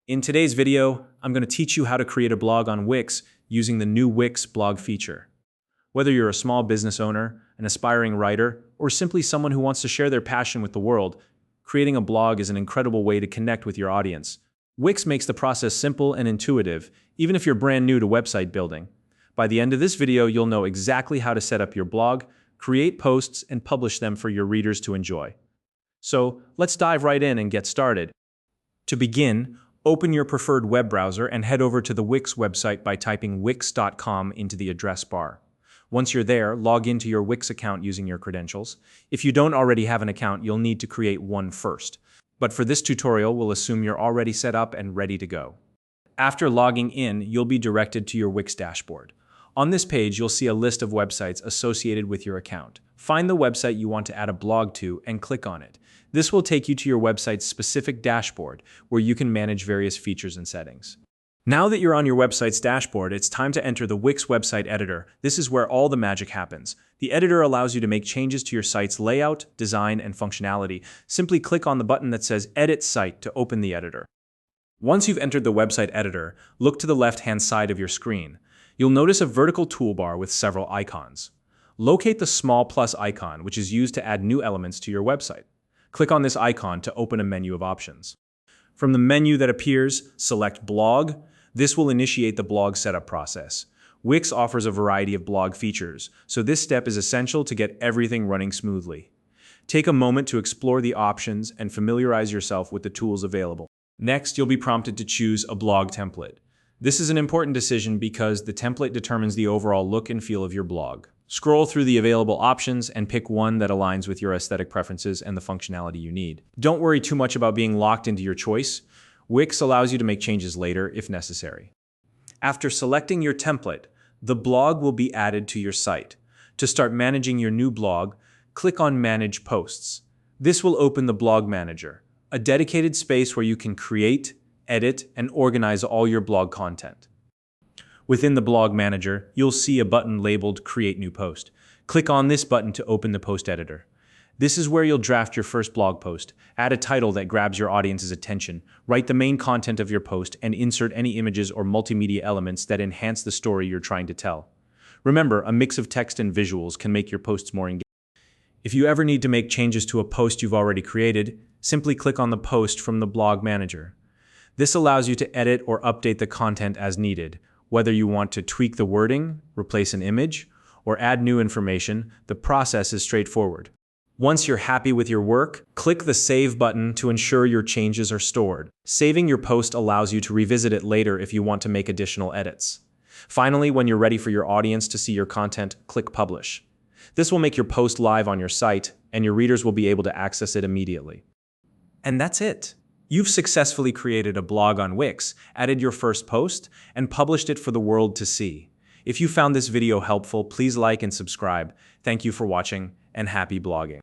In today's video, I'm going to teach you how to create a blog on Wix using the new Wix blog feature. Whether you're a small business owner, an aspiring writer, or simply someone who wants to share their passion with the world, creating a blog is an incredible way to connect with your audience. Wix makes the process simple and intuitive, even if you're brand new to website building. By the end of this video, you'll know exactly how to set up your blog, create posts, and publish them for your readers to enjoy. So let's dive right in and get started. To begin, open your preferred web browser and head over to the Wix website by typing wix.com into the address bar. Once you're there, log into your Wix account using your credentials. If you don't already have an account, you'll need to create one first. But for this tutorial, we'll assume you're already set up and ready to go. After logging in, you'll be directed to your Wix dashboard. On this page, you'll see a list of websites associated with your account. Find the website you want to add a blog to and click on it. This will take you to your website's specific dashboard, where you can manage various features and settings. Now that you're on your website's dashboard, it's time to enter the Wix website editor. This is where all the magic happens. The editor allows you to make changes to your site's layout, design, and functionality. Simply click on the button that says Edit Site to open the editor. Once you've entered the website editor, look to the left-hand side of your screen. You'll notice a vertical toolbar with several icons. Locate the small plus icon, which is used to add new elements to your website. Click on this icon to open a menu of options. From the menu that appears, select Blog. This will initiate the blog setup process. Wix offers a variety of blog features, so this step is essential to get everything running smoothly. Take a moment to explore the options and familiarize yourself with the tools available. Next, you'll be prompted to choose a blog template. This is an important decision because the template determines the overall look and feel of your blog. Scroll through the available options and pick one that aligns with your aesthetic preferences and the functionality you need. Don't worry too much about being locked into your choice. Wix allows you to make changes later if necessary. After selecting your template, the blog will be added to your site. To start managing your new blog, click on Manage Posts. This will open the Blog Manager, a dedicated space where you can create, edit, and organize all your blog content. Within the Blog Manager, you'll see a button labeled Create New Post. Click on this button to open the post editor. This is where you'll draft your first blog post. Add a title that grabs your audience's attention, write the main content of your post, and insert any images or multimedia elements that enhance the story you're trying to tell. Remember, a mix of text and visuals can make your posts more engaging. If you ever need to make changes to a post you've already created, simply click on the post from the Blog Manager. This allows you to edit or update the content as needed. Whether you want to tweak the wording, replace an image, or add new information, the process is straightforward. Once you're happy with your work, click the Save button to ensure your changes are stored. Saving your post allows you to revisit it later if you want to make additional edits. Finally, when you're ready for your audience to see your content, click Publish. This will make your post live on your site, and your readers will be able to access it immediately. And that's it. You've successfully created a blog on Wix, added your first post, and published it for the world to see. If you found this video helpful, please like and subscribe. Thank you for watching, and happy blogging.